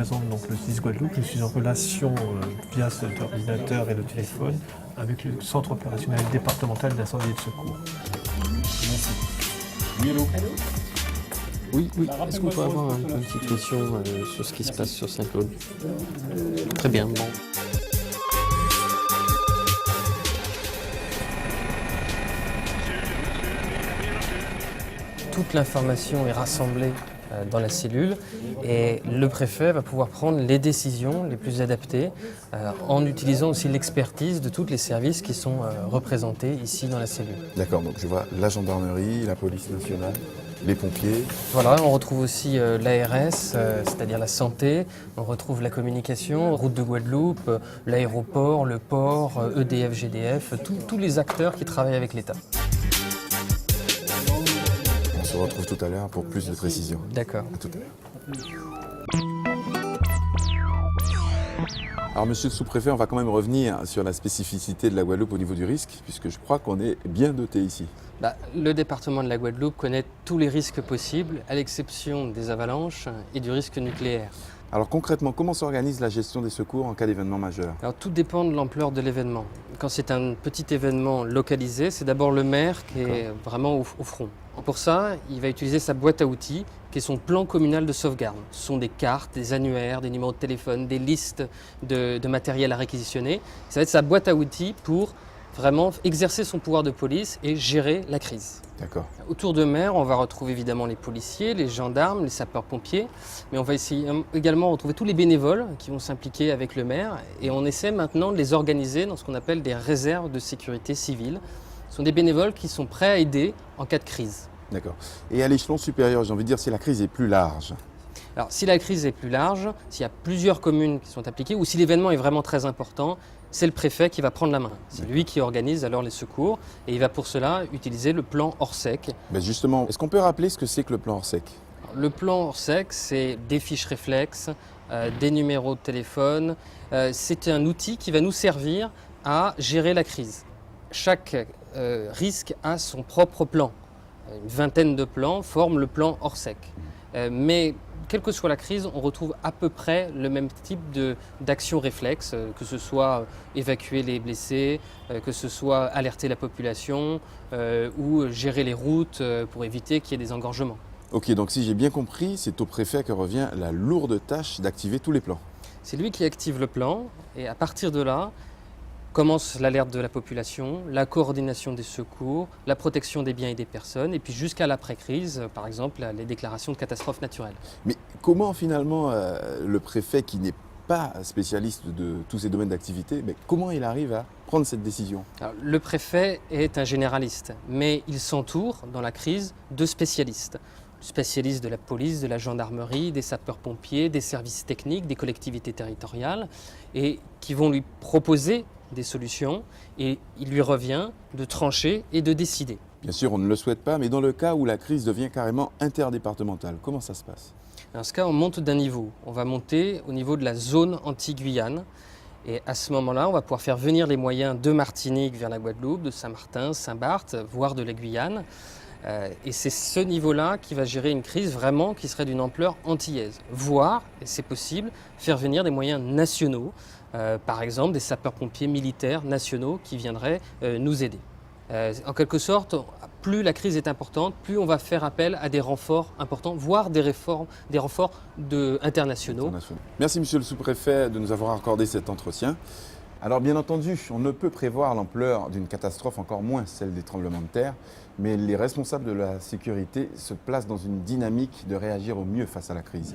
représente donc le SDIS Guadeloupe. Je suis en relation via cet ordinateur et le téléphone avec le centre opérationnel départemental d'incendie et de secours. Merci. Oui, allô? Oui. Est-ce qu'on peut avoir une petite question sur ce qui se passe sur Saint-Claude? Très bien, bon. Toute l'information est rassemblée dans la cellule et le préfet va pouvoir prendre les décisions les plus adaptées en utilisant aussi l'expertise de tous les services qui sont représentés ici dans la cellule. D'accord, donc je vois la gendarmerie, la police nationale, les pompiers. Voilà, on retrouve aussi l'ARS, c'est-à-dire la santé, on retrouve la communication, Route de Guadeloupe, l'aéroport, le port, EDF, GDF, tous les acteurs qui travaillent avec l'État. On se retrouve tout à l'heure pour plus de précisions. D'accord. À tout à l'heure. Alors, monsieur le sous-préfet, on va quand même revenir sur la spécificité de la Guadeloupe au niveau du risque, puisque je crois qu'on est bien doté ici. Le département de la Guadeloupe connaît tous les risques possibles, à l'exception des avalanches et du risque nucléaire. Alors concrètement, comment s'organise la gestion des secours en cas d'événement majeur? Alors tout dépend de l'ampleur de l'événement. Quand c'est un petit événement localisé, c'est d'abord le maire qui est vraiment au front. Pour ça, il va utiliser sa boîte à outils, qui est son plan communal de sauvegarde. Ce sont des cartes, des annuaires, des numéros de téléphone, des listes de matériel à réquisitionner. Ça va être sa boîte à outils pour vraiment exercer son pouvoir de police et gérer la crise. D'accord. Autour de maire, on va retrouver évidemment les policiers, les gendarmes, les sapeurs-pompiers, mais on va essayer également retrouver tous les bénévoles qui vont s'impliquer avec le maire et on essaie maintenant de les organiser dans ce qu'on appelle des réserves de sécurité civile. Ce sont des bénévoles qui sont prêts à aider en cas de crise. D'accord. Et à l'échelon supérieur, j'ai envie de dire, si la crise est plus large? Alors, si la crise est plus large, s'il y a plusieurs communes qui sont impliquées ou si l'événement est vraiment très important, c'est le préfet qui va prendre la main. C'est lui qui organise alors les secours et il va pour cela utiliser le plan Orsec. Ben justement, est-ce qu'on peut rappeler ce que c'est que le plan Orsec? Le plan Orsec, c'est des fiches réflexes, des numéros de téléphone. C'est un outil qui va nous servir à gérer la crise. Chaque risque a son propre plan. Une vingtaine de plans forment le plan Orsec. Mais quelle que soit la crise, on retrouve à peu près le même type d'action réflexe, que ce soit évacuer les blessés, que ce soit alerter la population ou gérer les routes pour éviter qu'il y ait des engorgements. Ok, donc si j'ai bien compris, c'est au préfet que revient la lourde tâche d'activer tous les plans. C'est lui qui active le plan et à partir de là, commence l'alerte de la population, la coordination des secours, la protection des biens et des personnes, et puis jusqu'à l'après-crise, par exemple, les déclarations de catastrophes naturelles. Mais comment finalement le préfet, qui n'est pas spécialiste de tous ces domaines d'activité, mais comment il arrive à prendre cette décision? Alors, le préfet est un généraliste, mais il s'entoure dans la crise de spécialistes. Spécialistes de la police, de la gendarmerie, des sapeurs-pompiers, des services techniques, des collectivités territoriales, et qui vont lui proposer des solutions et il lui revient de trancher et de décider. Bien sûr, on ne le souhaite pas, mais dans le cas où la crise devient carrément interdépartementale, comment ça se passe? Dans ce cas, on monte d'un niveau. On va monter au niveau de la zone anti-Guyane et à ce moment-là, on va pouvoir faire venir les moyens de Martinique vers la Guadeloupe, de Saint-Martin, Saint-Barth, voire de la Guyane. Et c'est ce niveau-là qui va gérer une crise vraiment qui serait d'une ampleur antillaise. Voire, et c'est possible, faire venir des moyens nationaux, par exemple des sapeurs-pompiers militaires nationaux qui viendraient nous aider. En quelque sorte, plus la crise est importante, plus on va faire appel à des renforts importants, voire des renforts internationaux. Merci monsieur le sous-préfet de nous avoir accordé cet entretien. Alors bien entendu, on ne peut prévoir l'ampleur d'une catastrophe, encore moins celle des tremblements de terre, mais les responsables de la sécurité se placent dans une dynamique de réagir au mieux face à la crise.